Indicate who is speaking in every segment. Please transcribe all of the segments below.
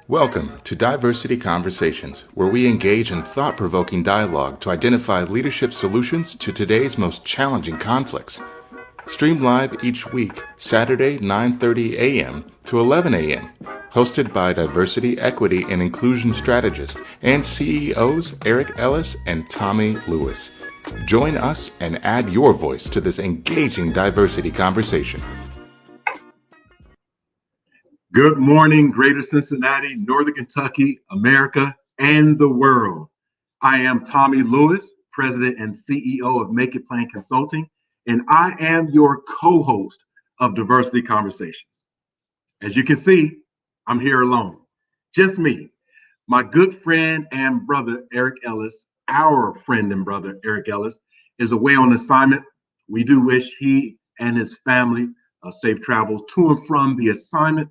Speaker 1: Welcome to Diversity Conversations, where we engage in thought-provoking dialogue to identify leadership solutions to today's most challenging conflicts. Stream live each week, Saturday 9:30 a.m. to 11 a.m. Hosted by Diversity, Equity, and Inclusion Strategist and CEOs Eric Ellis and Tommy Lewis. Join us and add your voice to this engaging diversity conversation.
Speaker 2: Good morning, Greater Cincinnati, Northern Kentucky, America, and the world. I am Tommy Lewis, President and CEO of Make It Plain Consulting, and I am your co-host of Diversity Conversations. As you can see, I'm here alone, just me, my good friend and brother, Eric Ellis. Our friend and brother, Eric Ellis, is away on assignment. We do wish he and his family safe travels to and from the assignment.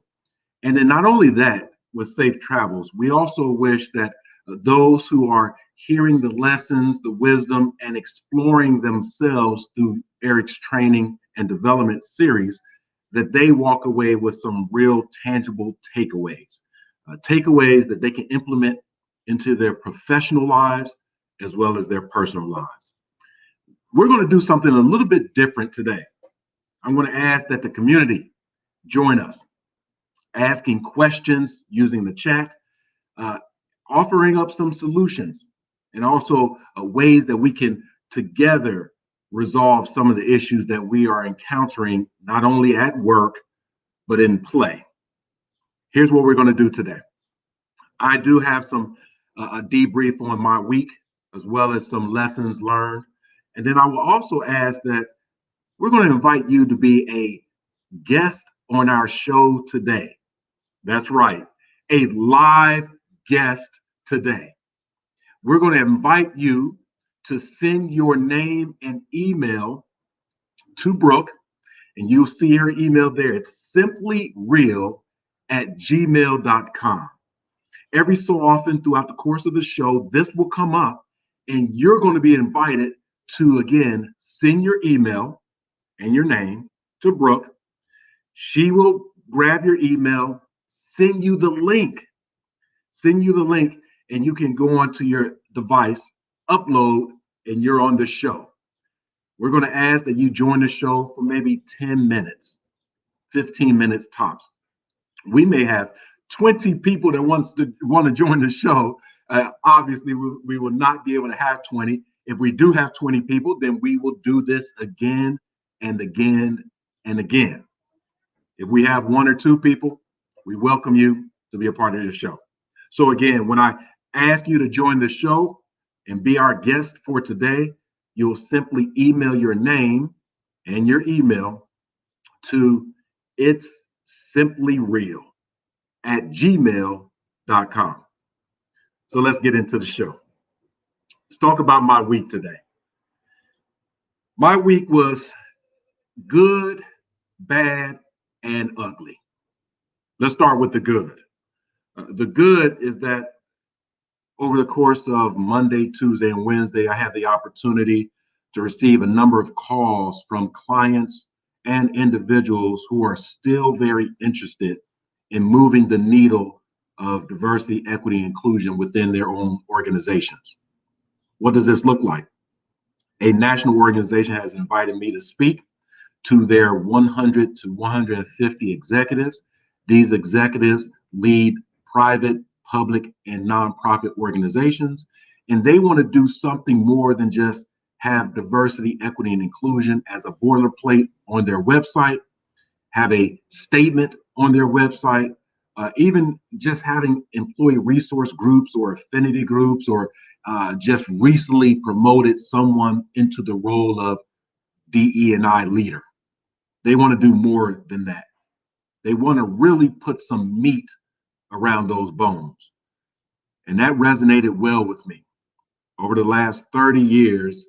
Speaker 2: And then not only that, with safe travels, we also wish that those who are hearing the lessons, the wisdom, and exploring themselves through Eric's training and development series, that they walk away with some real tangible takeaways, takeaways that they can implement into their professional lives as well as their personal lives. We're going to do something a little bit different today. I'm going to ask that the community join us, asking questions using the chat, offering up some solutions, and also ways that we can together resolve some of the issues that we are encountering, not only at work, but in play. Here's what we're going to do today. I do have a debrief on my week, as well as some lessons learned. And then I will also ask that we're going to invite you to be a guest on our show today. That's right, a live guest today. We're going to invite you to send your name and email to Brooke, and you'll see her email there. It's simplyreal@gmail.com. Every so often throughout the course of the show, this will come up, and you're going to be invited to, again, send your email and your name to Brooke. She will grab your email, send you the link, and you can go onto your device, upload, and you're on the show. We're going to ask that you join the show for maybe 10 minutes, 15 minutes tops. We may have 20 people that want to join the show. Obviously, we will not be able to have 20. If we do have 20 people, then we will do this again and again and again. If we have one or two people, we welcome you to be a part of the show. So again, when I ask you to join the show and be our guest for today, you'll simply email your name and your email to itssimplyreal@gmail.com. So let's get into the show. Let's talk about my week today. My week was good, bad, and ugly. Let's start with the good. The good is that over the course of Monday, Tuesday, and Wednesday, I had the opportunity to receive a number of calls from clients and individuals who are still very interested in moving the needle of diversity, equity, and inclusion within their own organizations. What does this look like? A national organization has invited me to speak to their 100 to 150 executives. These executives lead private, public, and nonprofit organizations, and they want to do something more than just have diversity, equity, and inclusion as a boilerplate on their website, have a statement on their website, even just having employee resource groups or affinity groups, or just recently promoted someone into the role of DE&I leader. They want to do more than that. They want to really put some meat around those bones. And that resonated well with me. Over the last 30 years,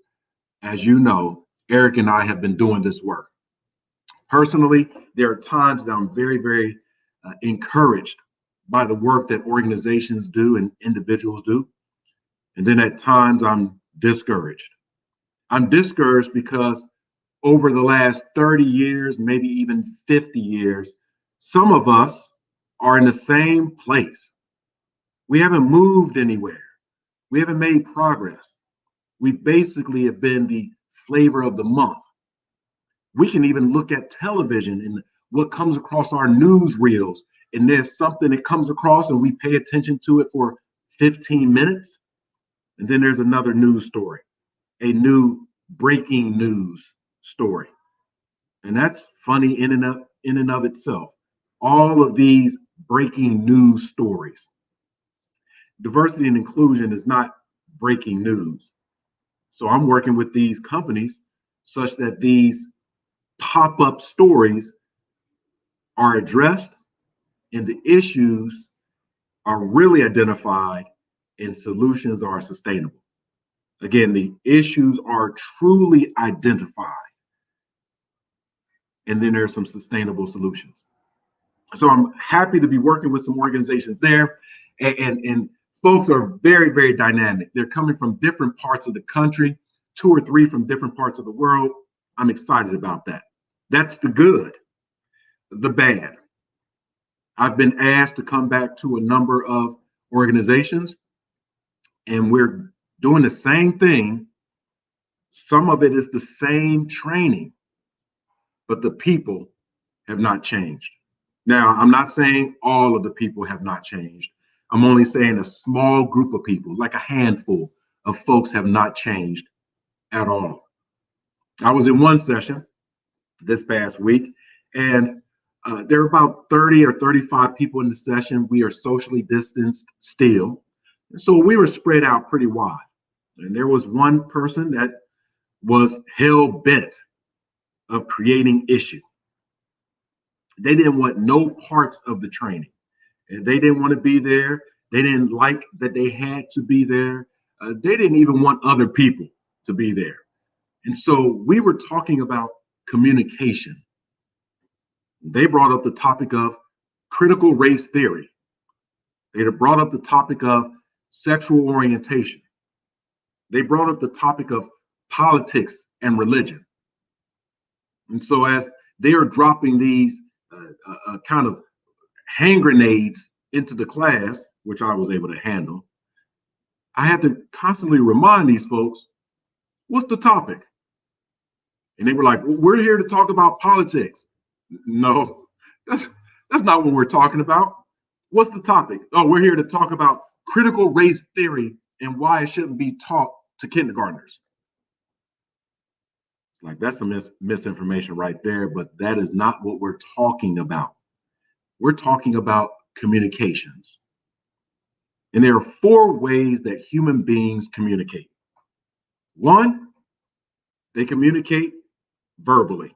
Speaker 2: as you know, Eric and I have been doing this work. Personally, there are times that I'm very, very encouraged by the work that organizations do and individuals do. And then at times I'm discouraged. I'm discouraged because over the last 30 years, maybe even 50 years, some of us are in the same place. We haven't moved anywhere. We haven't made progress. We basically have been the flavor of the month. We can even look at television and what comes across our news reels, and there's something that comes across and we pay attention to it for 15 minutes. And then there's another news story, a new breaking news story. And that's funny in and of itself. All of these breaking news stories. Diversity and inclusion is not breaking news. So I'm working with these companies such that these pop-up stories are addressed and the issues are really identified and solutions are sustainable. Again, the issues are truly identified, and then there's some sustainable solutions. So I'm happy to be working with some organizations there, and folks are very, very dynamic. They're coming from different parts of the country, 2 or 3 from different parts of the world. I'm excited about that. That's the good. The bad. I've been asked to come back to a number of organizations, and we're doing the same thing. Some of it is the same training, but the people have not changed. Now, I'm not saying all of the people have not changed. I'm only saying a small group of people, like a handful of folks, have not changed at all. I was in one session this past week, and there are about 30 or 35 people in the session. We are socially distanced still. So we were spread out pretty wide. And there was one person that was hell bent of creating issue. They didn't want no parts of the training. And they didn't want to be there. They didn't like that they had to be there. They didn't even want other people to be there. And so we were talking about communication. They brought up the topic of critical race theory. They brought up the topic of sexual orientation. They brought up the topic of politics and religion. And so as they are dropping these kind of hand grenades into the class, which I was able to handle, I had to constantly remind these folks, what's the topic? And they were like, well, we're here to talk about politics. No, that's not what we're talking about. What's the topic? Oh, we're here to talk about critical race theory and why it shouldn't be taught to kindergartners. It's like, that's some misinformation right there, but that is not what we're talking about. We're talking about communications. And there are 4 ways that human beings communicate. 1, they communicate verbally,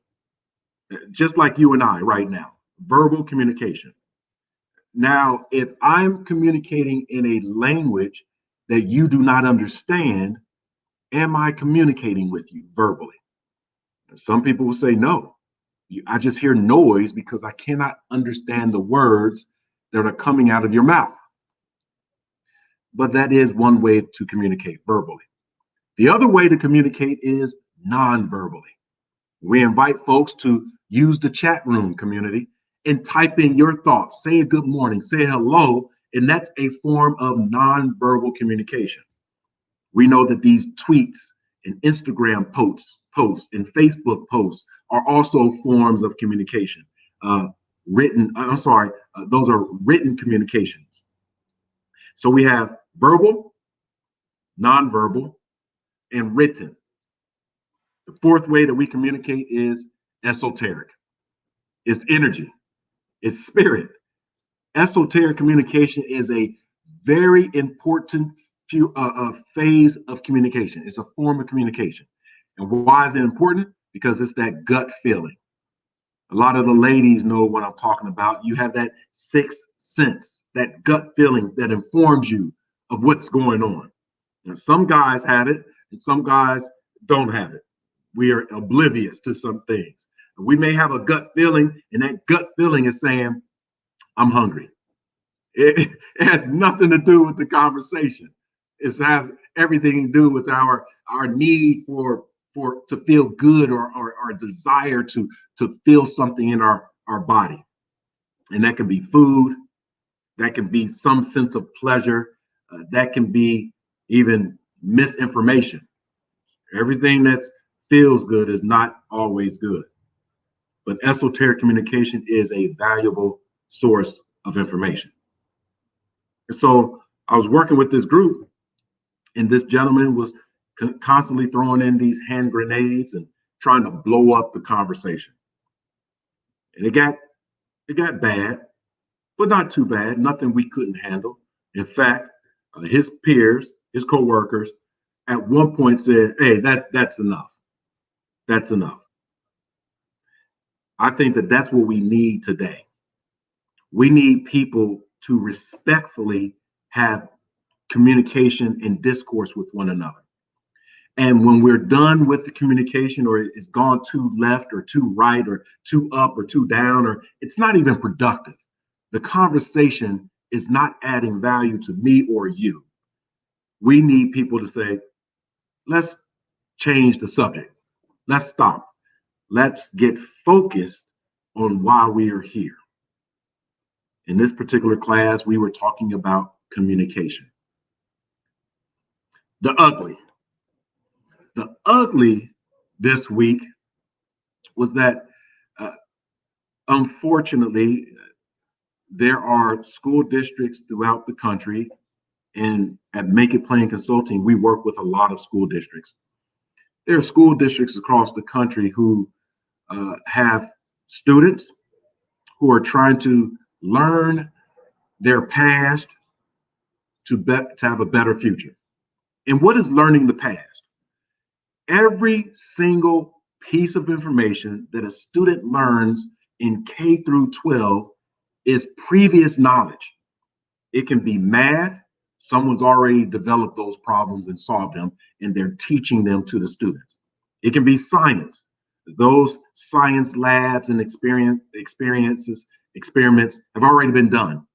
Speaker 2: just like you and I right now, verbal communication. Now, if I'm communicating in a language that you do not understand, am I communicating with you verbally? Some people will say no. I just hear noise because I cannot understand the words that are coming out of your mouth. But that is one way to communicate verbally. The other way to communicate is non-verbally. We invite folks to use the chat room community and type in your thoughts, say a good morning, say hello, and that's a form of non-verbal communication. We know that these tweets and Instagram posts and Facebook posts are also forms of communication. Those are written communications. So we have verbal, nonverbal, and written. The 4th way that we communicate is esoteric. It's energy, it's spirit. Esoteric communication is a very important phase of communication. It's a form of communication. And why is it important? Because it's that gut feeling. A lot of the ladies know what I'm talking about. You have that 6th sense, that gut feeling that informs you of what's going on. Now, some guys have it and some guys don't have it. We are oblivious to some things. We may have a gut feeling, and that gut feeling is saying, I'm hungry. It has nothing to do with the conversation. It's have everything to do with our need for to feel good, or our desire to feel something in our body. And that can be food, That can be some sense of pleasure. That can be even misinformation. Everything that feels good is not always good. But esoteric communication is a valuable source of information. And so I was working with this group, and this gentleman was constantly throwing in these hand grenades and trying to blow up the conversation. And it got bad, but not too bad. Nothing we couldn't handle. In fact, his peers, his coworkers, at one point said, "Hey, that's enough. That's enough." I think that that's what we need today. We need people to respectfully have communication and discourse with one another. And when we're done with the communication, or it's gone too left or too right or too up or too down, or it's not even productive, the conversation is not adding value to me or you. We need people to say, let's change the subject. Let's stop. Let's get focused on why we are here. In this particular class, we were talking about communication. The ugly. The ugly this week was that, uh, unfortunately, there are school districts throughout the country, and at Make It Plain Consulting, we work with a lot of school districts. There are school districts across the country who have students who are trying to learn their past to have a better future. And what is learning the past? Every single piece of information that a student learns in K through 12 is previous knowledge. It can be math. Someone's already developed those problems and solved them, and they're teaching them to the students. It can be science. Those science labs and experiments have already been done.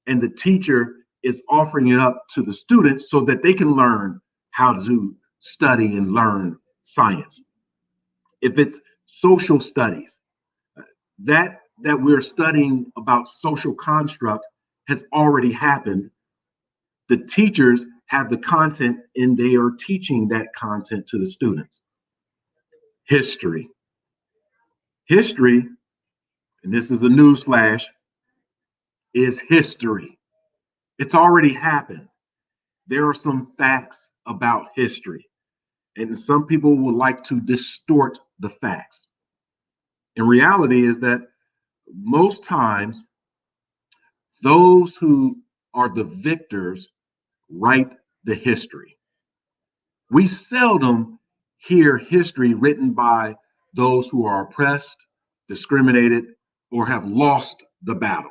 Speaker 2: And the teacher is offering it up to the students so that they can learn how to study and learn science. If it's social studies, that we're studying about social construct has already happened. The teachers have the content and they are teaching that content to the students. History. History, and this is a news flash, is history. It's already happened. There are some facts about history, and some people would like to distort the facts. And reality is that most times those who are the victors write the history. We seldom hear history written by those who are oppressed, discriminated, or have lost the battle.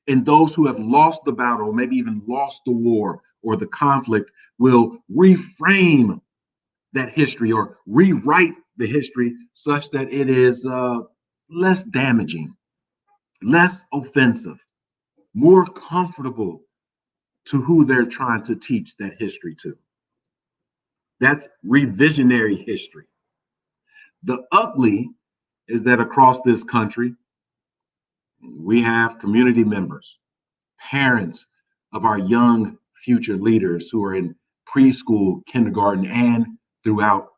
Speaker 2: And those who have lost the battle, maybe even lost the war or the conflict, will reframe that history or rewrite the history such that it is less damaging, less offensive, more comfortable to who they're trying to teach that history to. That's revisionary history. The ugly is that across this country, we have community members, parents of our young future leaders who are in preschool, kindergarten, and throughout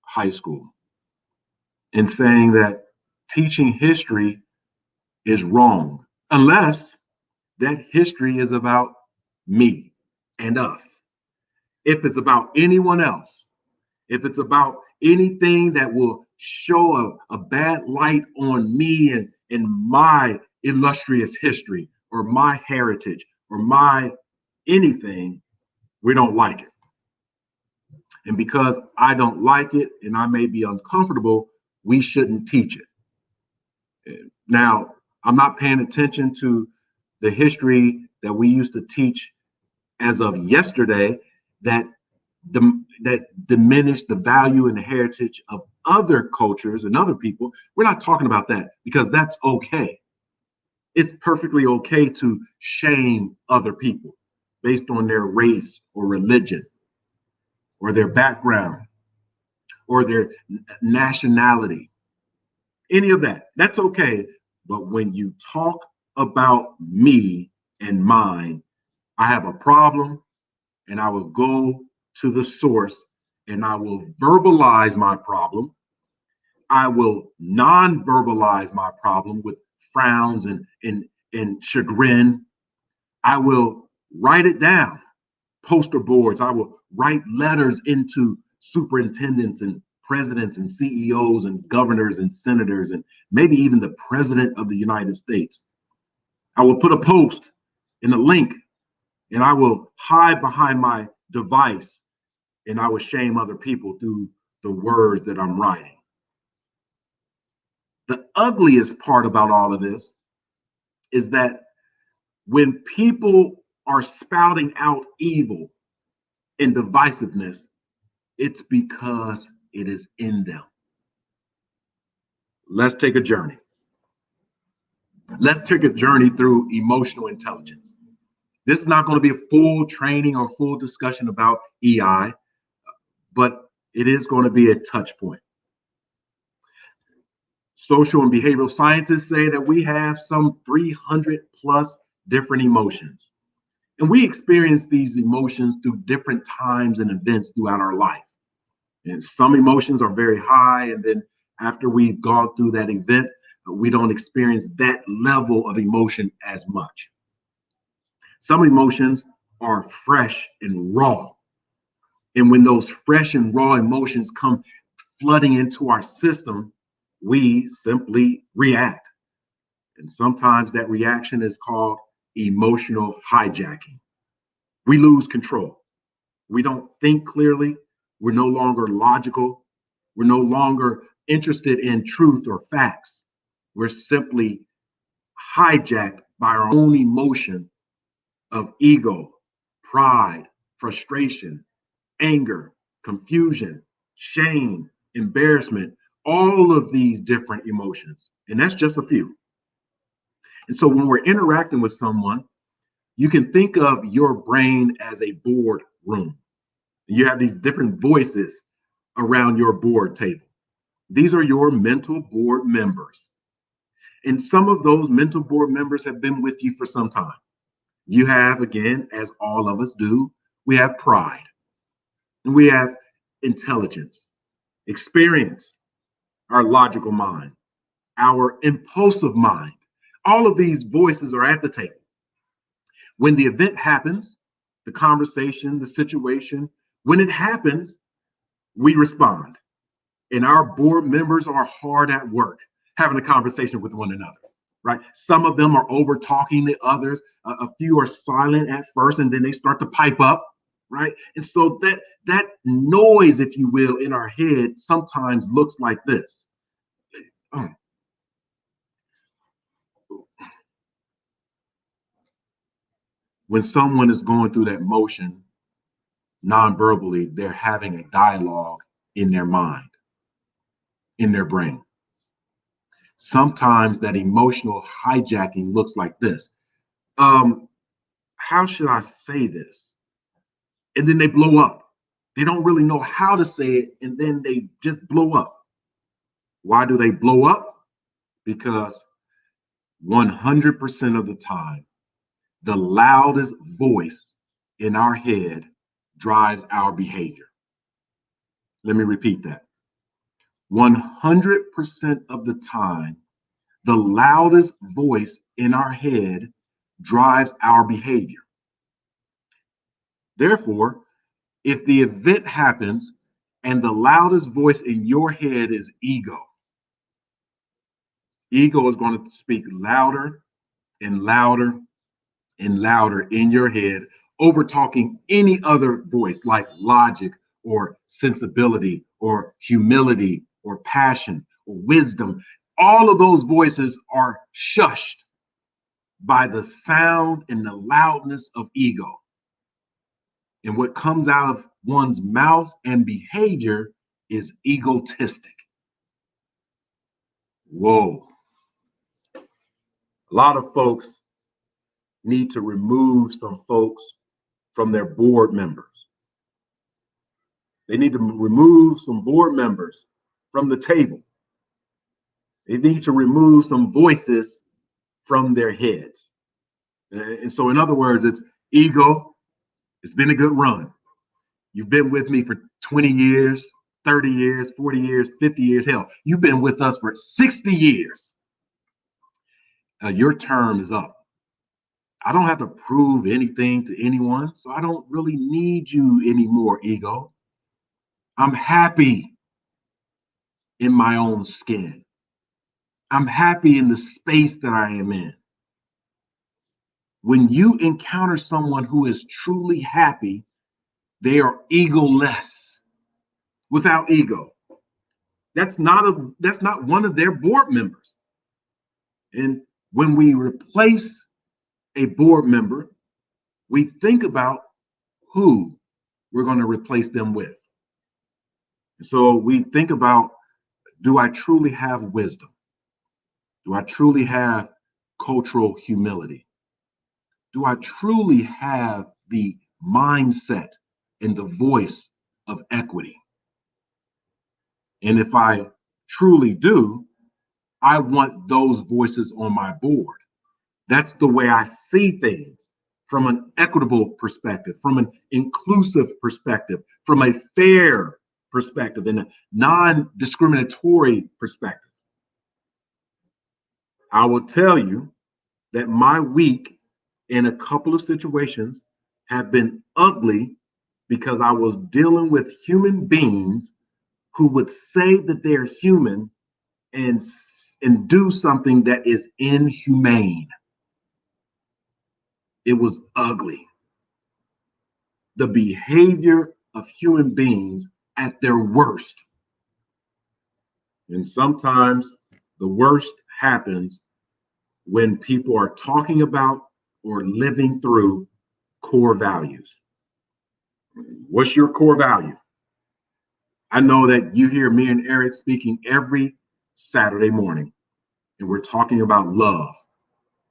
Speaker 2: high school, and saying that teaching history is wrong unless that history is about me and us. If it's about anyone else, if it's about anything that will show a bad light on me and my illustrious history or my heritage or my anything, we don't like it. And because I don't like it and I may be uncomfortable, we shouldn't teach it. Now, I'm not paying attention to the history that we used to teach as of yesterday that that diminish the value and the heritage of other cultures and other people. We're not talking about that because that's okay. It's perfectly okay to shame other people based on their race or religion or their background or their nationality, any of that. That's okay. But when you talk about me and mine. I have a problem and I will go to the source and I will verbalize my problem. I will non verbalize my problem with frowns and chagrin. I will write it down, poster boards. I will write letters into superintendents and presidents and CEOs and governors and senators and maybe even the president of the United States. I will put a post and a link and I will hide behind my device and I will shame other people through the words that I'm writing. The ugliest part about all of this is that when people are spouting out evil and divisiveness, it's because it is in them. Let's take a journey. Let's take a journey through emotional intelligence. This is not going to be a full training or full discussion about EI, but it is going to be a touch point. Social and behavioral scientists say that we have some 300 plus different emotions. And we experience these emotions through different times and events throughout our life. And some emotions are very high. And then after we've gone through that event, we don't experience that level of emotion as much. Some emotions are fresh and raw. And when those fresh and raw emotions come flooding into our system, we simply react. And sometimes that reaction is called emotional hijacking. We lose control. We don't think clearly. We're no longer logical. We're no longer interested in truth or facts. We're simply hijacked by our own emotion of ego, pride, frustration, anger, confusion, shame, embarrassment, all of these different emotions. And that's just a few. And so when we're interacting with someone, you can think of your brain as a board room. You have these different voices around your board table. These are your mental board members. And some of those mental board members have been with you for some time. You have, again, as all of us do, we have pride and we have intelligence, experience, our logical mind, our impulsive mind. All of these voices are at the table. When the event happens, the conversation, the situation, when it happens, we respond. And our board members are hard at work having a conversation with one another, right? Some of them are over talking the others. A few are silent at first, and then they start to pipe up, right? And so that noise, if you will, in our head sometimes looks like this. When someone is going through that motion non-verbally, they're having a dialogue in their mind, in their brain. Sometimes that emotional hijacking looks like this. Um, how should I say this? And then they blow up. They don't really know how to say it, and then they just blow up. Why do they blow up? Because 100% of the time, the loudest voice in our head drives our behavior. Let me repeat that. 100% of the time, the loudest voice in our head drives our behavior. Therefore, if the event happens and the loudest voice in your head is ego, ego is going to speak louder and louder and louder in your head, over talking any other voice like logic or sensibility or humility or passion or wisdom. All of those voices are shushed by the sound and the loudness of ego. And what comes out of one's mouth and behavior is egotistic. Whoa. A lot of folks need to remove some folks from their board members. They need to remove some board members from the table. They need to remove some voices from their heads. And so, in other words, it's ego. It's been a good run. You've been with me for 20 years, 30 years, 40 years, 50 years. Hell, you've been with us for 60 years. Your term is up. I don't have to prove anything to anyone, so I don't really need you anymore, ego. I'm happy in my own skin. I'm happy in the space that I am in. When you encounter someone who is truly happy, they are egoless, without ego. That's not one of their board members. And when we replace a board member, we think about who we're going to replace them with. So we think about, do I truly have wisdom? Do I truly have cultural humility? Do I truly have the mindset and the voice of equity? And if I truly do, I want those voices on my board. That's the way I see things, from an equitable perspective, from an inclusive perspective, from a fair perspective, and a non-discriminatory perspective. I will tell you that my week in a couple of situations have been ugly because I was dealing with human beings who would say that they're human and and do something that is inhumane. It was ugly. The behavior of human beings at their worst. And sometimes the worst happens when people are talking about or living through core values. What's your core value? I know that you hear me and Eric speaking every Saturday morning, and we're talking about love.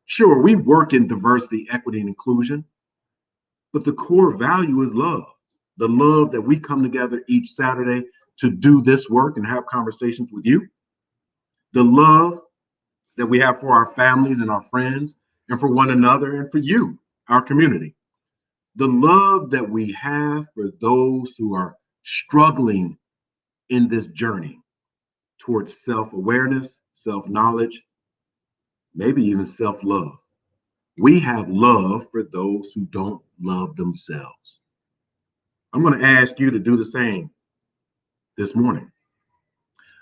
Speaker 2: Sure, we work in diversity, equity, and inclusion, but the core value is love. The love that we come together each Saturday to do this work and have conversations with you. The love that we have for our families and our friends and for one another and for you, our community. The love that we have for those who are struggling in this journey towards self awareness, self knowledge, maybe even self love. We have love for those who don't love themselves. I'm going to ask you to do the same this morning.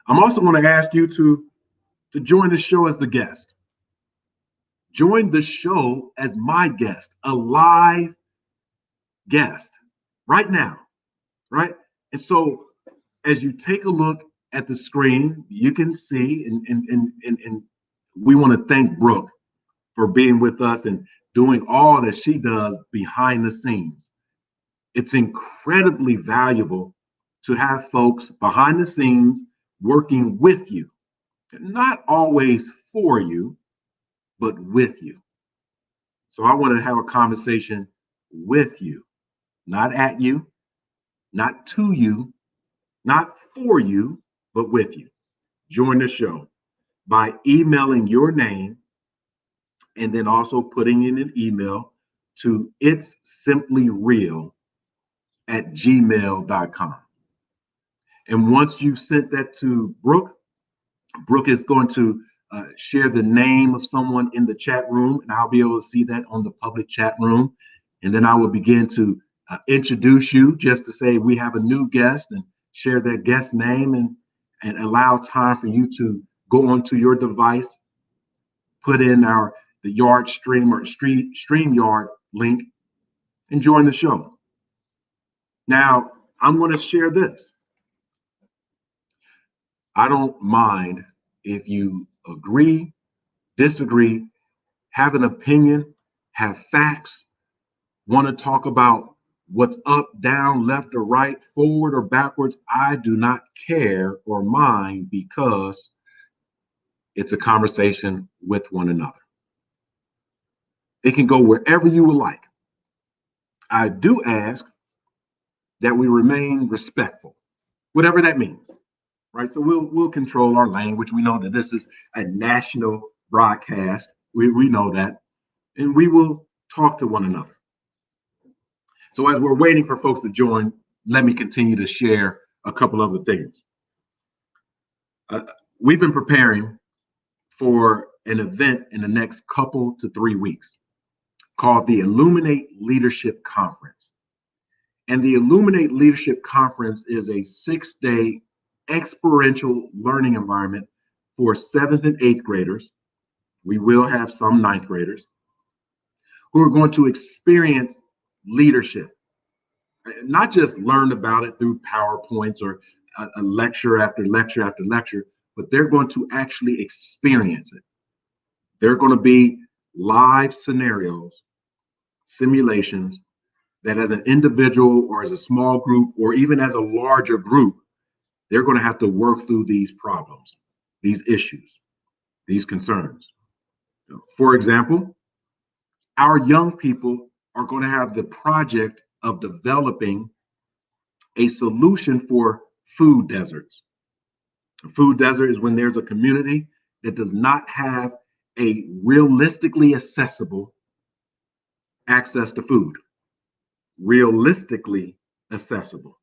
Speaker 2: I'm also going to ask you to join the show as the guest. Join the show as my guest, a live guest right now, right? And so as you take a look at the screen, you can see, and we want to thank Brooke for being with us and doing all that she does behind the scenes. It's incredibly valuable to have folks behind the scenes working with you, not always for you, but with you. So I want to have a conversation with you, not at you, not to you, not for you, but with you. Join the show by emailing your name and then also putting in an email to it's simply real at gmail.com. And once you've sent that to Brooke, Brooke is going to share the name of someone in the chat room, and I'll be able to see that on the public chat room. And then I will begin to introduce you just to say we have a new guest and share that guest name and allow time for you to go onto your device, put in the Yard Stream or StreamYard link, and join the show. Now, I'm going to share this. I don't mind if you agree, disagree, have an opinion, have facts, want to talk about what's up, down, left, or right, forward or backwards. I do not care or mind because it's a conversation with one another. It can go wherever you would like. I do ask that we remain respectful, whatever that means, right? So we'll control our language. We know that this is a national broadcast, We know that. And we will talk to one another. So as we're waiting for folks to join, let me continue to share a couple other things. Uh, we've been preparing for an event in the next couple to 3 weeks called the Illuminate Leadership Conference. And the Illuminate Leadership Conference is a 6-day experiential learning environment for 7th and 8th graders. We will have some 9th graders who are going to experience leadership, not just learn about it through PowerPoints or a lecture after lecture after lecture, but they're going to actually experience it. They're going to be live scenarios, simulations that as an individual or as a small group or even as a larger group, they're going to have to work through these problems, these issues, these concerns. For example, our young people are going to have the project of developing a solution for food deserts. A food desert is when there's a community that does not have a realistically accessible access to food. Realistically accessible.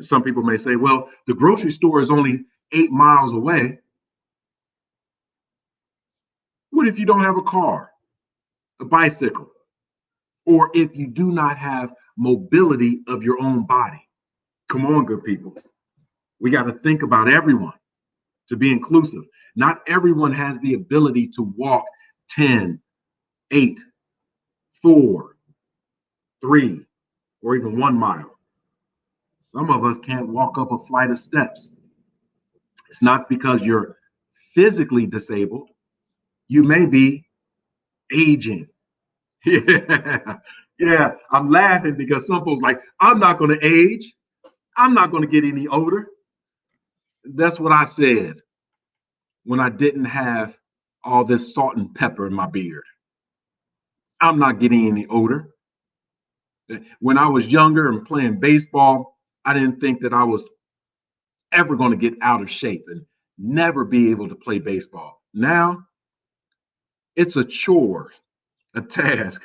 Speaker 2: Some people may say, well, the grocery store is only 8 miles away. What if you don't have a car, a bicycle, or if you do not have mobility of your own body? Come on, good people. We got to think about everyone to be inclusive. Not everyone has the ability to walk 10, 8, 4, 3, or even 1 mile. Some of us can't walk up a flight of steps. It's not because you're physically disabled. You may be aging. Yeah, yeah. I'm laughing because some folks like, I'm not going to age. I'm not going to get any older. That's what I said when I didn't have all this salt and pepper in my beard. I'm not getting any older. When I was younger and playing baseball, I didn't think that I was ever going to get out of shape and never be able to play baseball. Now it's a chore, a task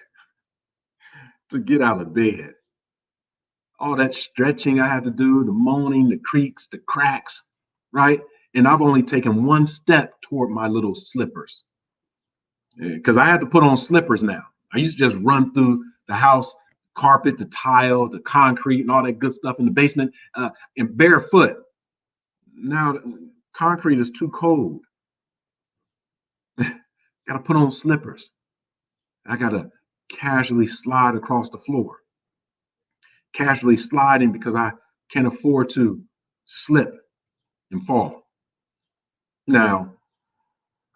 Speaker 2: to get out of bed. All that stretching I had to do, the moaning, the creaks, the cracks, right? And I've only taken one step toward my little slippers because I had to put on slippers now. I used to just run through the house, carpet, the tile, the concrete, and all that good stuff in the basement and barefoot. Now, concrete is too cold. Got to put on slippers. I got to casually slide across the floor. Casually sliding because I can't afford to slip and fall. Now,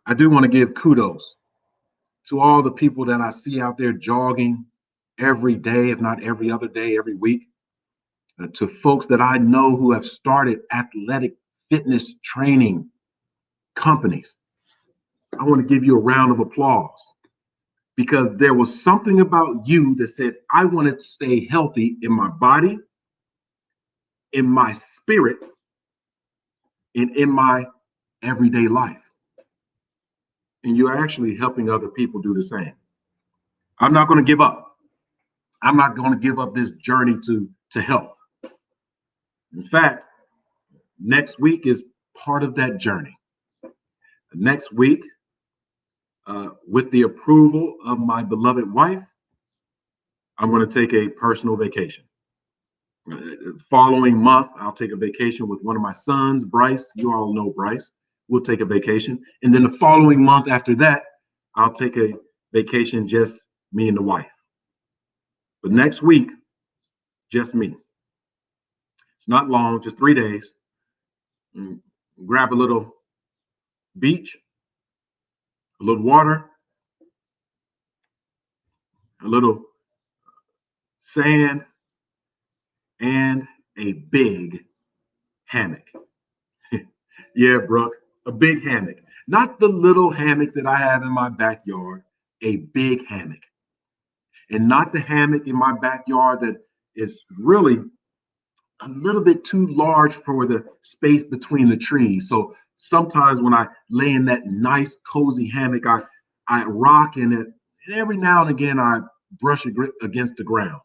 Speaker 2: I do want to give kudos to all the people that I see out there jogging every day, if not every other day, every week, to folks that I know who have started athletic fitness training companies. I want to give you a round of applause because there was something about you that said, I want to stay healthy in my body, in my spirit, and in my everyday life. And you're actually helping other people do the same. I'm not going to give up. I'm not going to give up this journey to health. In fact, next week is part of that journey. Next week, with the approval of my beloved wife, I'm going to take a personal vacation. Following month, I'll take a vacation with one of my sons, Bryce. You all know Bryce. We'll take a vacation. And then the following month after that, I'll take a vacation, just me and the wife. But next week, just me. It's not long, just 3 days. Grab a little beach, a little water, a little sand, and a big hammock. Yeah, Brooke, a big hammock. Not the little hammock that I have in my backyard, a big hammock. And not the hammock in my backyard that is really a little bit too large for the space between the trees. So sometimes when I lay in that nice, cozy hammock, I rock in it, and every now and again I brush against the ground.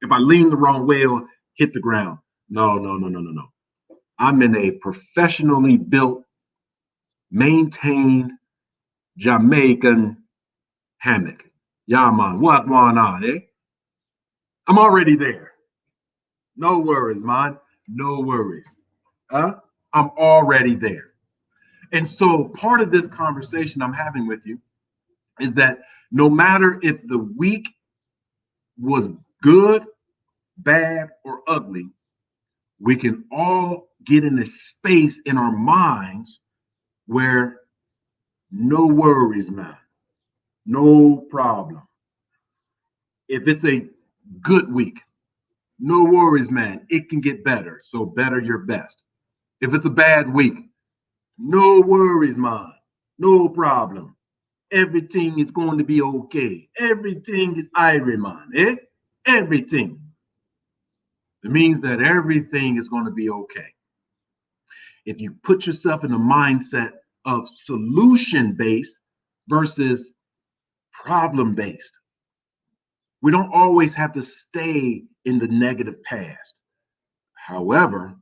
Speaker 2: If I lean the wrong way, it'll hit the ground. No, no, no, no, no, no. I'm in a professionally built, maintained Jamaican hammock. Yeah, man, what going on, eh? I'm already there. No worries, man. No worries. I'm already there. And so part of this conversation I'm having with you is that no matter if the week was good, bad, or ugly, we can all get in this space in our minds where no worries, man, no problem. If it's a good week, no worries, man, it can get better. So better your best. If it's a bad week, no worries, man, no problem. Everything is going to be okay. Everything is Irie, man, eh? Everything. It means that everything is going to be okay. If you put yourself in the mindset of solution based versus problem based, we don't always have to stay in the negative past. However,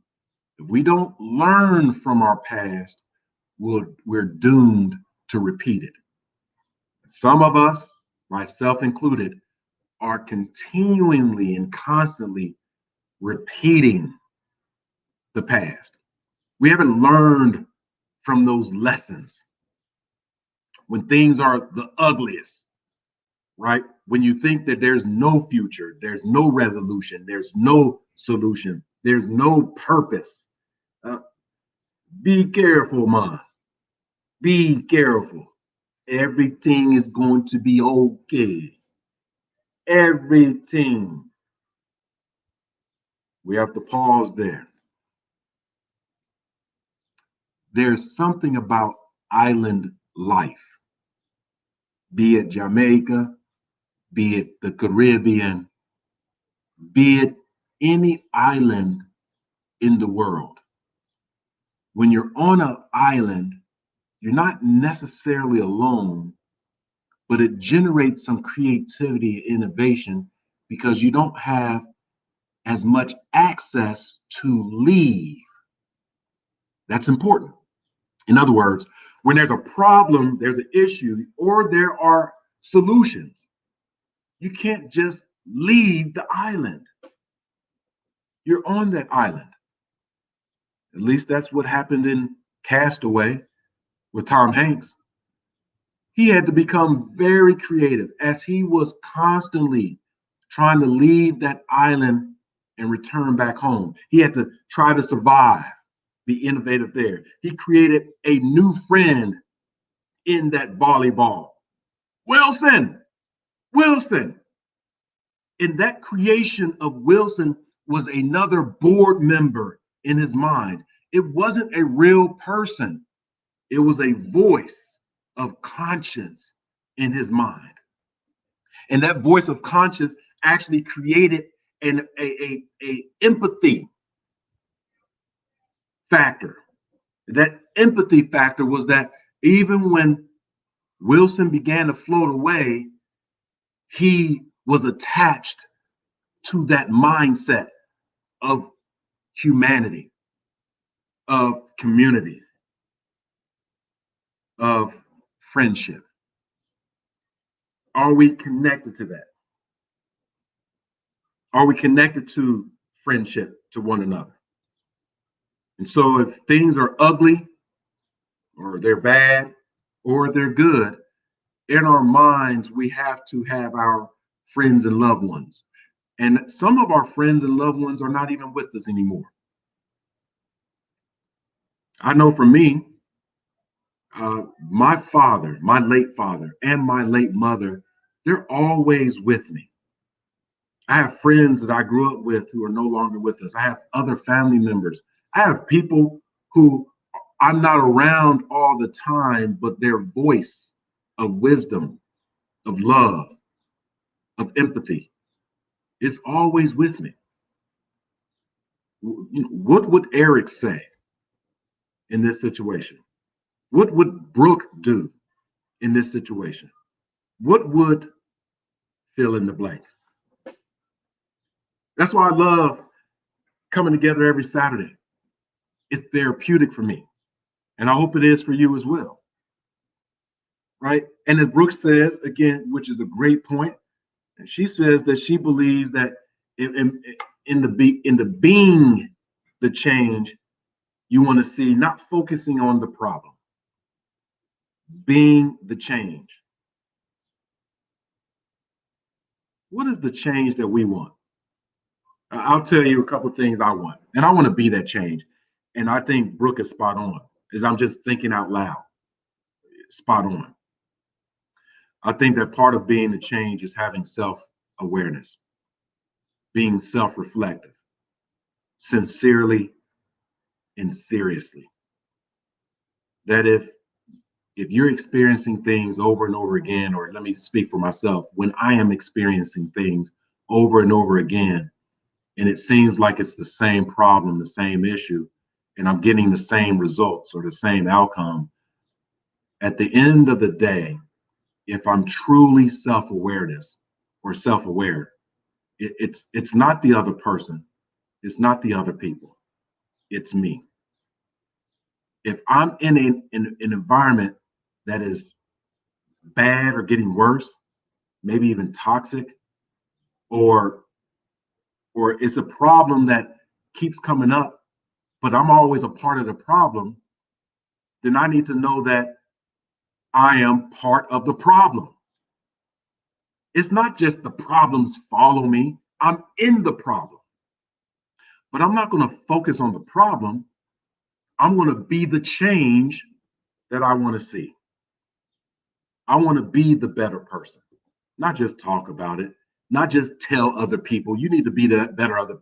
Speaker 2: if we don't learn from our past, we're doomed to repeat it. Some of us, myself included, are continually and constantly repeating the past. We haven't learned from those lessons. When things are the ugliest, right? When you think that there's no future, there's no resolution, there's no solution, there's no purpose. Uh, be careful, man. Be careful. Everything is going to be okay. Everything. We have to pause there. There's something about island life, be it Jamaica, be it the Caribbean, be it any island in the world. When you're on an island, you're not necessarily alone, but it generates some creativity and innovation because you don't have as much access to leave. That's important. In other words, when there's a problem, there's an issue, or there are solutions, you can't just leave the island. You're on that island. At least that's what happened in Castaway with Tom Hanks. He had to become very creative as he was constantly trying to leave that island and return back home. He had to try to survive, be innovative there. He created a new friend in that volleyball. Wilson, Wilson. In that creation of Wilson was another board member in his mind. It wasn't a real person, it was a voice of conscience in his mind. And that voice of conscience actually created a empathy factor. That empathy factor was that even when Wilson began to float away, he was attached to that mindset of humanity, of community, of friendship. Are we connected to that? Are we connected to friendship to one another? And so if things are ugly or they're bad or they're good, in our minds, we have to have our friends and loved ones. And some of our friends and loved ones are not even with us anymore. I know for me, my father, my late father, and my late mother, they're always with me. I have friends that I grew up with who are no longer with us. I have other family members. I have people who I'm not around all the time, but their voice of wisdom, of love, of empathy is always with me. What would Eric say in this situation? What would Brooke do in this situation? What would fill in the blank? That's why I love coming together every Saturday. It's therapeutic for me, and I hope it is for you as well, right? And as Brooke says, again, which is a great point, and she says that she believes that in the being the change you want to see, not focusing on the problem, being the change. What is the change that we want? I'll tell you a couple of things I want, and I want to be that change. And I think Brooke is spot on, as I'm just thinking out loud. Spot on. I think that part of being the change is having self-awareness, being self-reflective, sincerely and seriously. That if you're experiencing things over and over again, or let me speak for myself, when I am experiencing things over and over again, and it seems like it's the same problem, the same issue, and I'm getting the same results or the same outcome, at the end of the day, if I'm truly self-awareness or self-aware, it's not the other person, it's not the other people, it's me. If I'm in an environment that is bad or getting worse, maybe even toxic, or it's a problem that keeps coming up, but I'm always a part of the problem, then I need to know that I am part of the problem. It's not just the problems follow me, I'm in the problem. But I'm not going to focus on the problem. I'm going to be the change that I want to see. I want to be the better person, not just talk about it, not just tell other people, you need to be the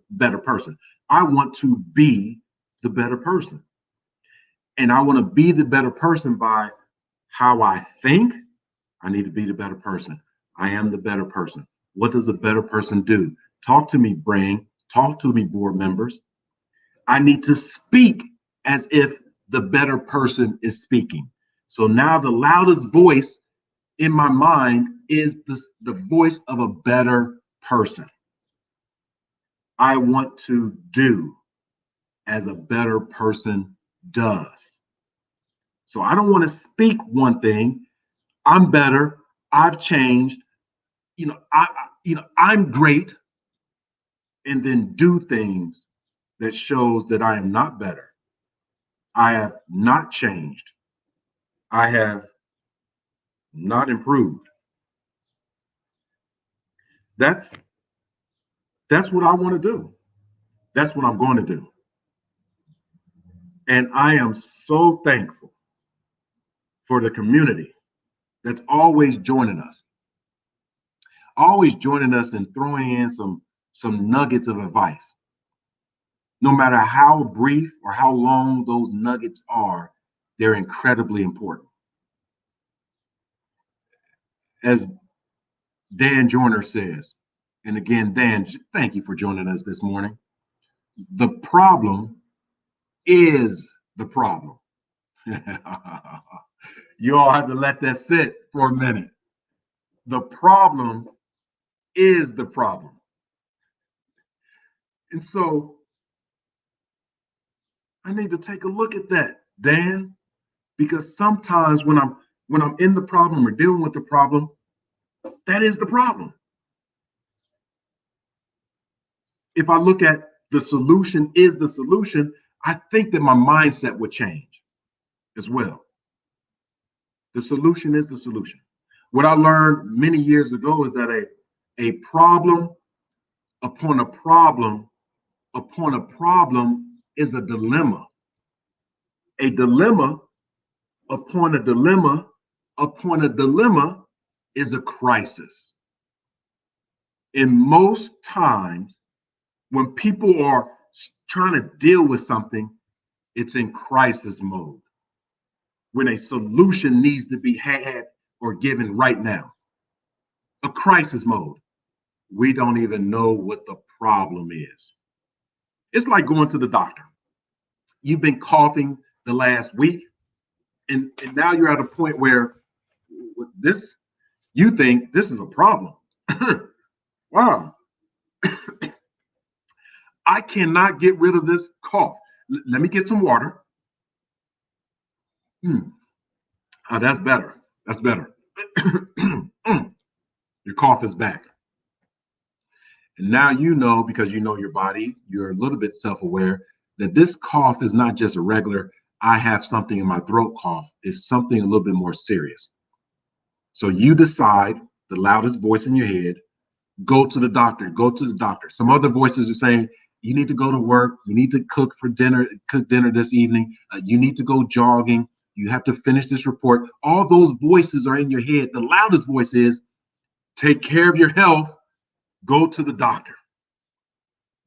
Speaker 2: better person. I want to be the better person. And I want to be the better person by how I think. I need to be the better person. I am the better person. What does a better person do? Talk to me, brain. Talk to me, board members. I need to speak as if the better person is speaking. So now the loudest voice in my mind is the voice of a better person. I want to do as a better person does. So I don't want to speak one thing. I'm better. I've changed. I'm great, and then do things that shows that I am not better. I have not changed. I have not improved. That's that's what I want to do. That's what I'm going to do. And I am so thankful for the community that's always joining us and throwing in some nuggets of advice. No matter how brief or how long those nuggets are, they're incredibly important. As Dan Joyner says, and again, Dan, thank you for joining us this morning. The problem is the problem. You all have to let that sit for a minute. The problem is the problem. And so I need to take a look at that, Dan, because sometimes when I'm in the problem or dealing with the problem, that is the problem. If I look at the solution is the solution, I think that my mindset would change as well. The solution is the solution. What I learned many years ago is that a problem upon a problem upon a problem is a dilemma. A dilemma upon a dilemma upon a dilemma is a crisis. And most times, when people are trying to deal with something, it's in crisis mode, when a solution needs to be had or given right now. A crisis mode. We don't even know what the problem is. It's like going to the doctor. You've been coughing the last week, and now you're at a point where this, you think this is a problem. Wow, I cannot get rid of this cough. Let me get some water. Oh, that's better. That's better. Your cough is back. And now you know, because you know your body, you're a little bit self aware that this cough is not just a regular, I have something in my throat cough. It's something a little bit more serious. So you decide, the loudest voice in your head, go to the doctor, go to the doctor. Some other voices are saying, you need to go to work, you need to cook dinner this evening, you need to go jogging, you have to finish this report. All those voices are in your head. The loudest voice is, take care of your health, go to the doctor.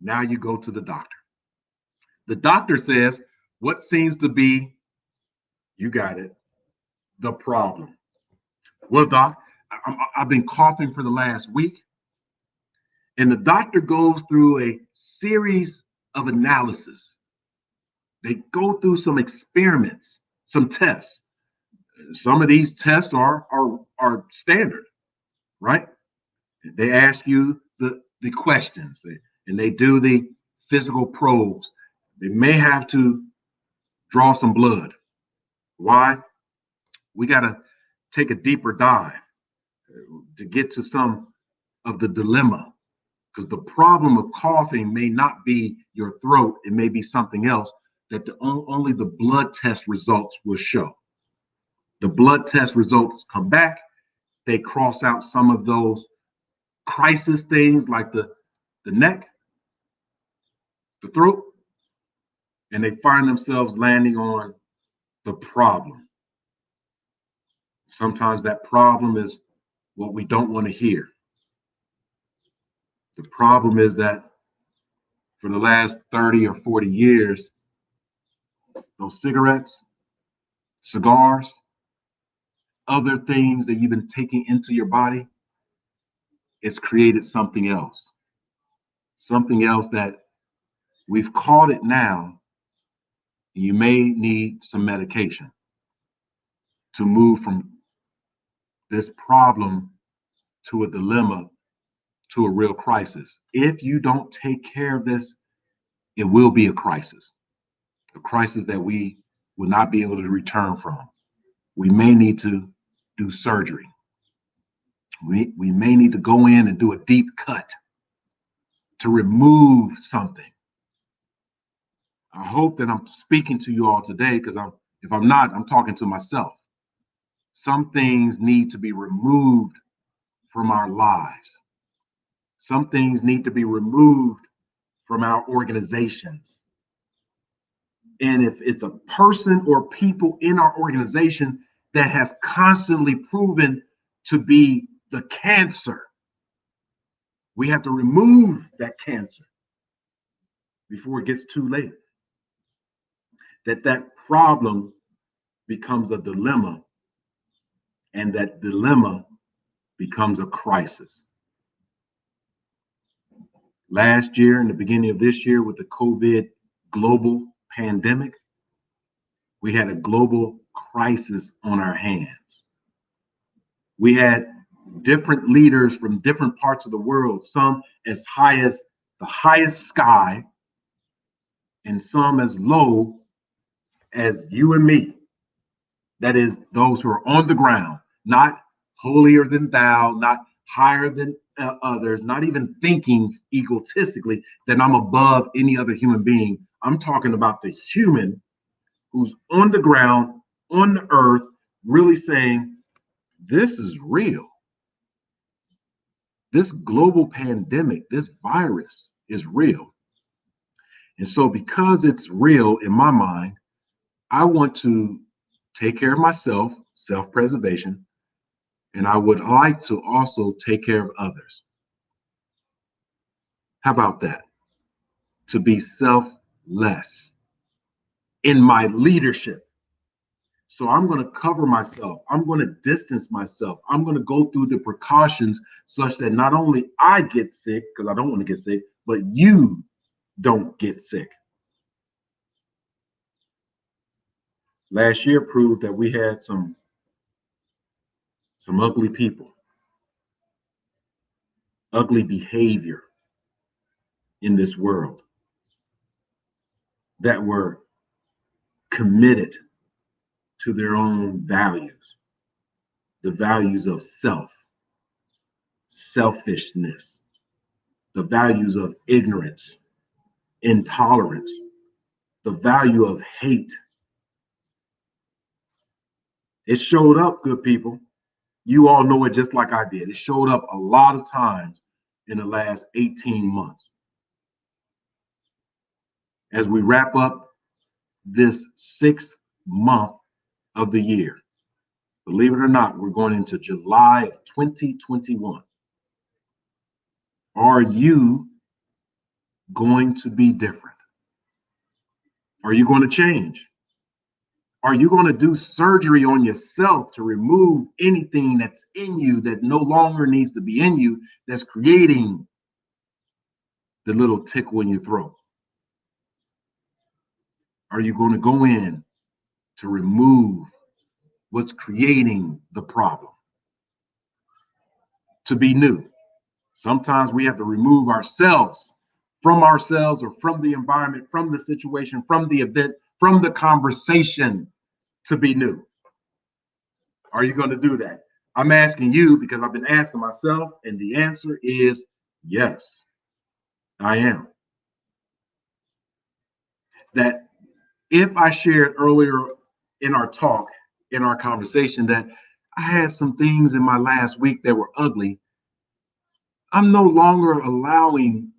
Speaker 2: Now you go to the doctor. The doctor says, what seems to be, you got it, the problem? Well, doc, I've been coughing for the last week. And the doctor goes through a series of analysis. They go through some experiments, some tests. Some of these tests are standard, right? They ask you the questions and they do the physical probes. They may have to draw some blood. Why? We got to take a deeper dive to get to some of the dilemma, because the problem of coughing may not be your throat, it may be something else that only the blood test results will show. The blood test results come back, they cross out some of those crisis things like the neck, the throat, and they find themselves landing on the problem. Sometimes that problem is what we don't want to hear. The problem is that for the last 30 or 40 years, those cigarettes, cigars, other things that you've been taking into your body, it's created something else that we've caught it now. You may need some medication to move from this problem to a dilemma to a real crisis. If you don't take care of this, it will be a crisis that we will not be able to return from. We may need to do surgery. We may need to go in and do a deep cut to remove something. I hope that I'm speaking to you all today, because if I'm not, I'm talking to myself. Some things need to be removed from our lives. Some things need to be removed from our organizations. And if it's a person or people in our organization that has constantly proven to be the cancer, we have to remove that cancer before it gets too late. That problem becomes a dilemma, and that dilemma becomes a crisis. Last year, in the beginning of this year, with the COVID global pandemic, we had a global crisis on our hands. We had different leaders from different parts of the world, some as high as the highest sky, and some as low as you and me. That is, those who are on the ground, not holier than thou, not higher than others, not even thinking egotistically that I'm above any other human being. I'm talking about the human who's on the ground, on the earth, really saying, this is real. This global pandemic, this virus is real. And so, because it's real in my mind, I want to take care of myself, self-preservation, and I would like to also take care of others. How about that? To be selfless in my leadership. So I'm going to cover myself. I'm going to distance myself. I'm going to go through the precautions such that not only I get sick, because I don't want to get sick, but you don't get sick. Last year proved that we had some some ugly people, ugly behavior in this world that were committed to their own values, the values of selfishness, the values of ignorance, intolerance, the value of hate. It showed up, good people. You all know it just like I did. It showed up a lot of times in the last 18 months. As we wrap up this 6th month of the year, believe it or not, we're going into July of 2021. Are you going to be different? Are you going to change? Are you going to do surgery on yourself to remove anything that's in you that no longer needs to be in you, that's creating the little tickle in your throat? Are you going to go in to remove what's creating the problem? To be new. Sometimes we have to remove ourselves or from the environment, from the situation, from the event, from the conversation to be new. Are you going to do that? I'm asking you because I've been asking myself, and the answer is yes, I am. That if I shared earlier in our talk, in our conversation, that I had some things in my last week that were ugly, I'm no longer allowing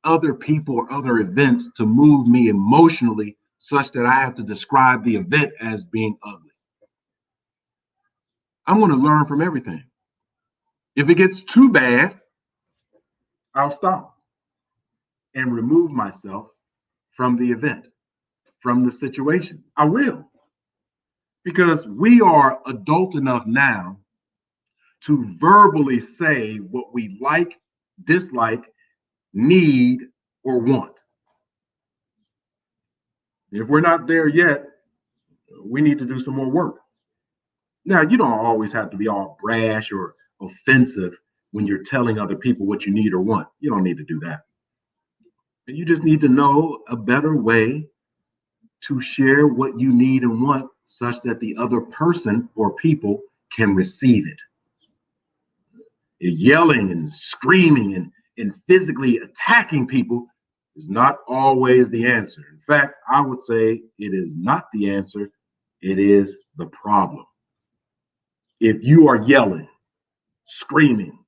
Speaker 2: other people or other events to move me emotionally such that I have to describe the event as being ugly. I'm going to learn from everything. If it gets too bad, I'll stop and remove myself from the event, from the situation. I will, because we are adult enough now to verbally say what we like, dislike, need, or want. If we're not there yet, we need to do some more work. Now, you don't always have to be all brash or offensive when you're telling other people what you need or want. You don't need to do that. You just need to know a better way to share what you need and want such that the other person or people can receive it. Yelling and screaming and physically attacking people is not always the answer. In fact, I would say it is not the answer, it is the problem. If you are yelling, screaming,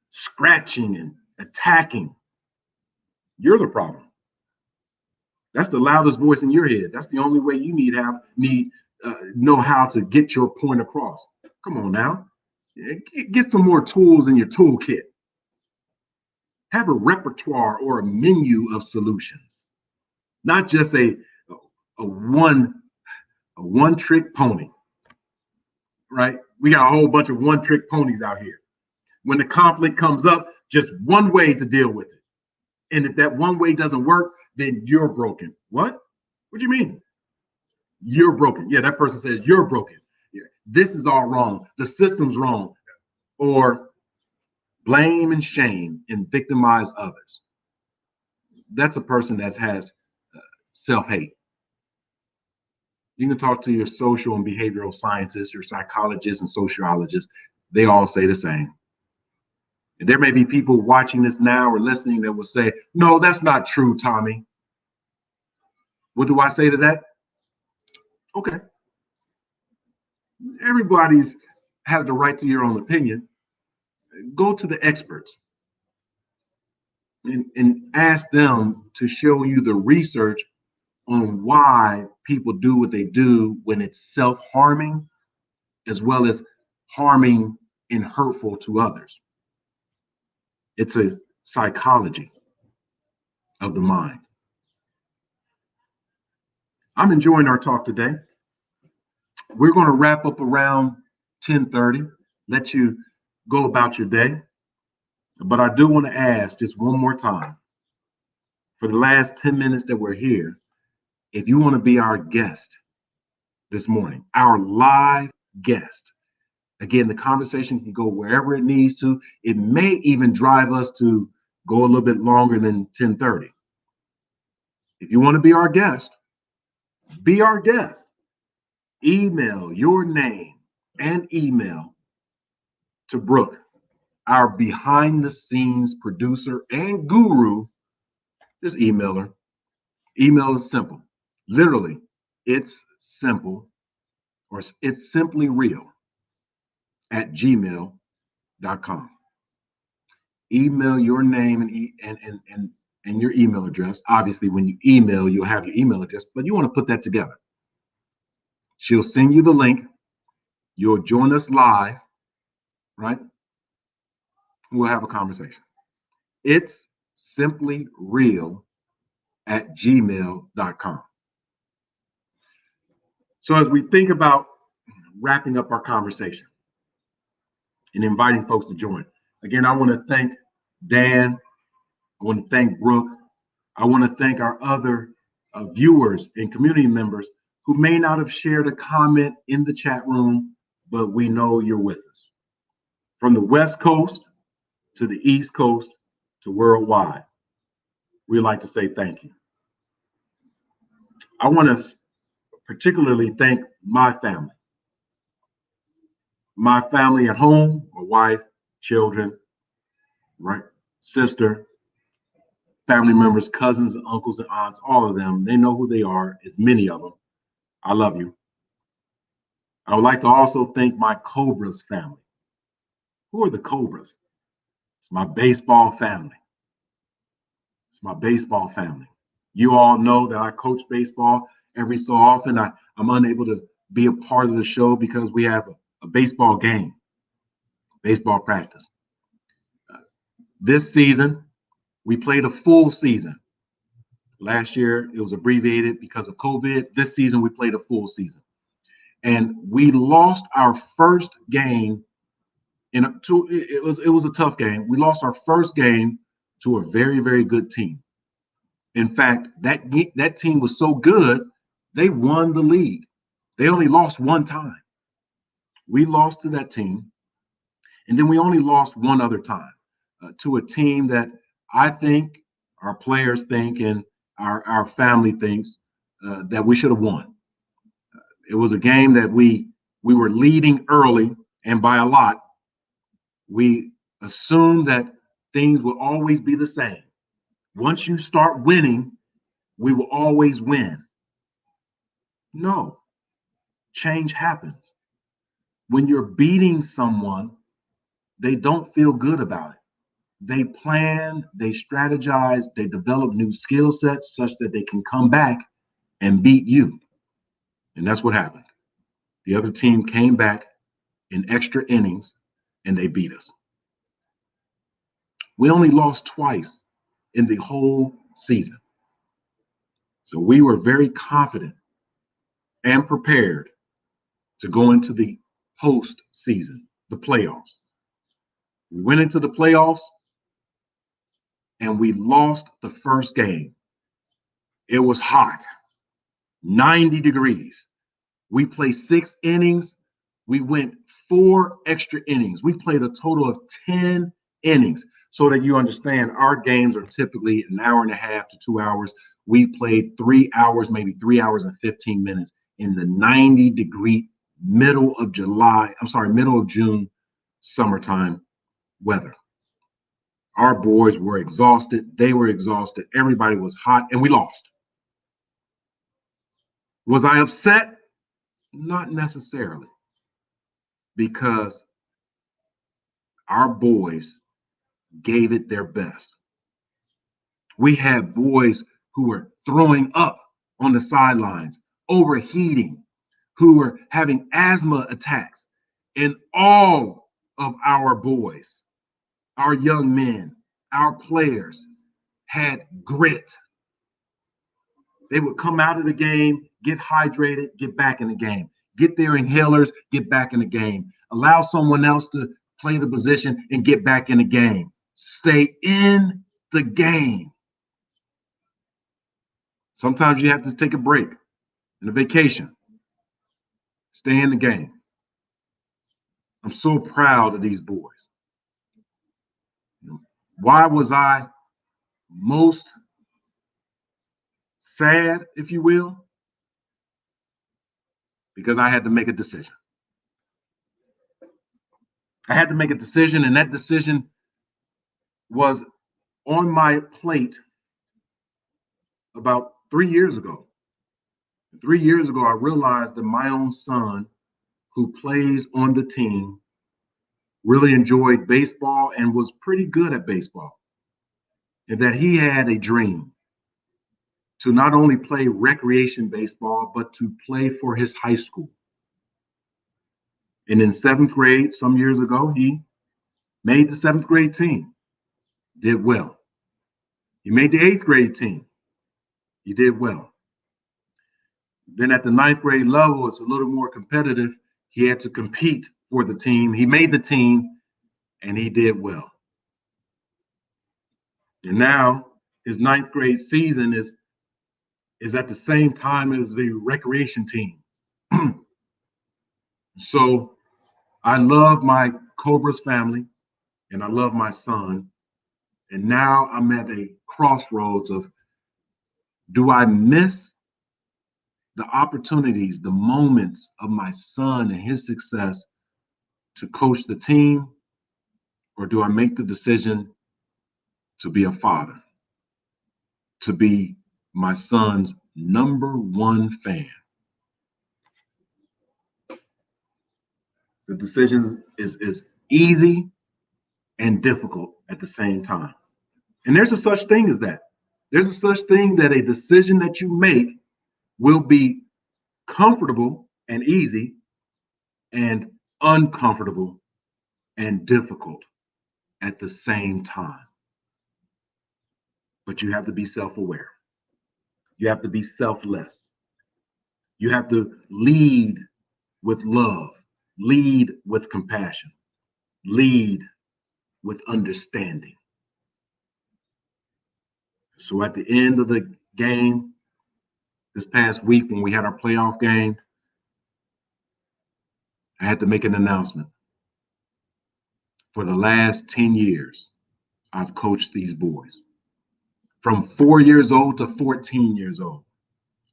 Speaker 2: scratching, and attacking, you're the problem. That's the loudest voice in your head. That's the only way you know how to get your point across. Come on now, get some more tools in your toolkit. Have a repertoire or a menu of solutions, not just a one trick pony. Right? We got a whole bunch of one trick ponies out here. When the conflict comes up, just one way to deal with it. And if that one way doesn't work, then you're broken. What? What do you mean? You're broken. Yeah, that person says you're broken. Yeah, this is all wrong. The system's wrong. Or blame and shame and victimize others. That's a person that has self-hate. You can talk to your social and behavioral scientists, your psychologists and sociologists. They all say the same. And there may be people watching this now or listening that will say, no, that's not true, Tommy. What do I say to that? Okay. Everybody's has the right to your own opinion. Go to the experts and ask them to show you the research on why people do what they do when it's self-harming as well as harming and hurtful to others. It's a psychology of the mind. I'm enjoying our talk today. We're going to wrap up around 10:30, let you go about your day. But I do want to ask just one more time, for the last 10 minutes that we're here, if you want to be our guest this morning, our live guest, Again, the conversation can go wherever it needs to. It may even drive us to go a little bit longer than 10:30. If you want to be our guest, be our guest. Email your name and email to Brooke, our behind the scenes producer and guru. Just email her. Email is simple. Literally, it's simple, or it's simply real at gmail.com. Email your name and your email address. Obviously, when you email, you'll have your email address, but you want to put that together. She'll send you the link. You'll join us live, right? We'll have a conversation. It's simply real at gmail.com. So, as we think about wrapping up our conversation and inviting folks to join, again, I want to thank Dan. I want to thank Brooke. I want to thank our other viewers and community members who may not have shared a comment in the chat room, but we know you're with us. From the West Coast to the East Coast to worldwide, we'd like to say thank you. I want to particularly thank my family at home, my wife, children, right, sister, family members, cousins, uncles, and aunts, all of them. They know who they are, as many of them. I love you. I would like to also thank my Cobras family. Who are the Cobras? It's my baseball family. It's my baseball family. You all know that I coach baseball every so often. I'm unable to be a part of the show because we have a baseball game, baseball practice. This season, we played a full season. Last year, it was abbreviated because of COVID. This season, we played a full season. And we lost our first game it was a tough game. We lost our first game to a very, very good team. In fact, that team was so good, they won the league. They only lost one time. We lost to that team, and then we only lost one other time to a team that I think our players think and our family thinks that we should have won. It was a game that we were leading early, and by a lot. We assume that things will always be the same. Once you start winning, we will always win. No, change happens. When you're beating someone, they don't feel good about it. They plan, they strategize, they develop new skill sets such that they can come back and beat you. And that's what happened. The other team came back in extra innings and they beat us. We only lost twice in the whole season. So we were very confident and prepared to go into the postseason, the playoffs. We went into the playoffs and we lost the first game. It was hot, 90 degrees. We played 6 innings. We went 4 extra innings. We played a total of 10 innings. So that you understand, our games are typically an hour and a half to 2 hours. We played 3 hours, maybe 3 hours and 15 minutes in the 90-degree middle of June summertime weather. Our boys were exhausted. They were exhausted. Everybody was hot, and we lost. Was I upset? Not necessarily, because our boys gave it their best. We had boys who were throwing up on the sidelines, overheating, who were having asthma attacks. And all of our boys, our young men, our players had grit. They would come out of the game, get hydrated, get back in the game, get their inhalers, get back in the game, allow someone else to play the position and get back in the game. Stay in the game. Sometimes you have to take a break and a vacation. Stay in the game. I'm so proud of these boys. Why was I most sad, if you will? Because I had to make a decision. I had to make a decision, and that decision was on my plate about 3 years ago. 3 years ago, I realized that my own son, who plays on the team, really enjoyed baseball and was pretty good at baseball, and that he had a dream to not only play recreation baseball, but to play for his high school. And in seventh grade, some years ago, he made the seventh grade team, did well. He made the eighth grade team, he did well. Then at the ninth grade level, it's a little more competitive. He had to compete for the team. He made the team and he did well. And now his ninth grade season is at the same time as the recreation team. So I love my Cobras family and I love my son. And now I'm at a crossroads of, do I miss the opportunities, the moments of my son and his success to coach the team? Or do I make the decision to be a father, to be my son's number one fan? The decision is easy and difficult at the same time. And there's a such thing as that. There's a such thing that a decision that you make will be comfortable and easy and uncomfortable and difficult at the same time. But you have to be self-aware. You have to be selfless. You have to lead with love, lead with compassion, lead with understanding. So at the end of the game, this past week when we had our playoff game, I had to make an announcement. For the last 10 years, I've coached these boys from 4 years old to 14 years old.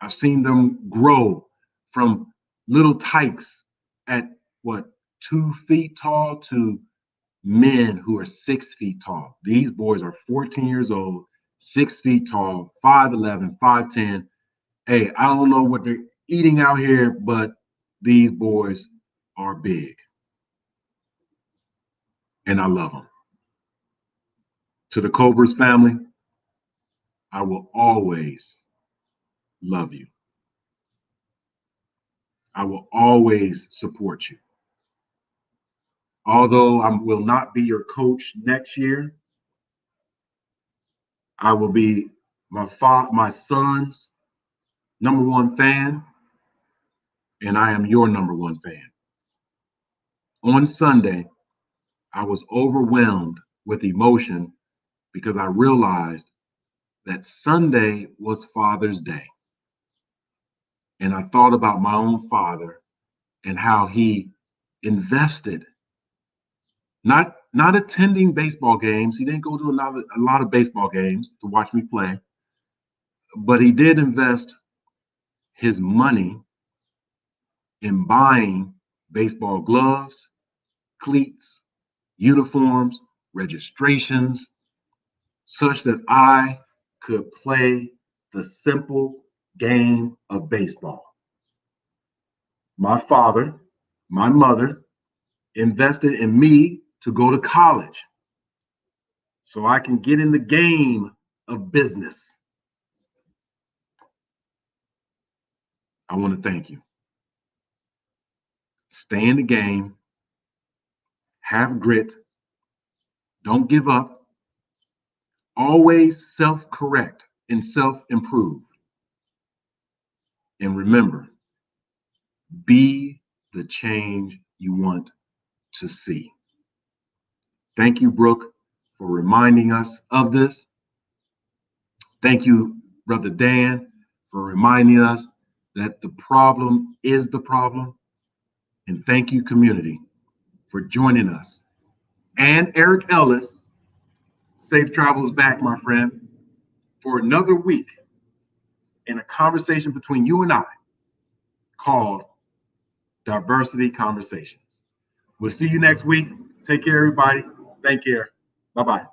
Speaker 2: I've seen them grow from little tykes at what, 2 feet tall to men who are 6 feet tall. These boys are 14 years old, 6 feet tall, 5'11, 5'10. Hey, I don't know what they're eating out here, but these boys are big. And I love them. To the Cobras family, I will always love you. I will always support you. Although I will not be your coach next year, I will be my son's number one fan, and I am your number one fan. On Sunday, I was overwhelmed with emotion because I realized that Sunday was Father's Day. And I thought about my own father and how he invested, not attending baseball games. He didn't go to a lot of baseball games to watch me play, but he did invest his money in buying baseball gloves, cleats, uniforms, registrations, such that I could play the simple game of baseball. My father, my mother invested in me to go to college so I can get in the game of business. I want to thank you. Stay in the game, have grit, don't give up, always self correct and self improve. And remember, be the change you want to see. Thank you, Brooke, for reminding us of this. Thank you, Brother Dan, for reminding us that the problem is the problem. And thank you, community, for joining us. And Eric Ellis, safe travels back, my friend, for another week in a conversation between you and I called Diversity Conversations. We'll see you next week. Take care, everybody. Thank care. Bye-bye.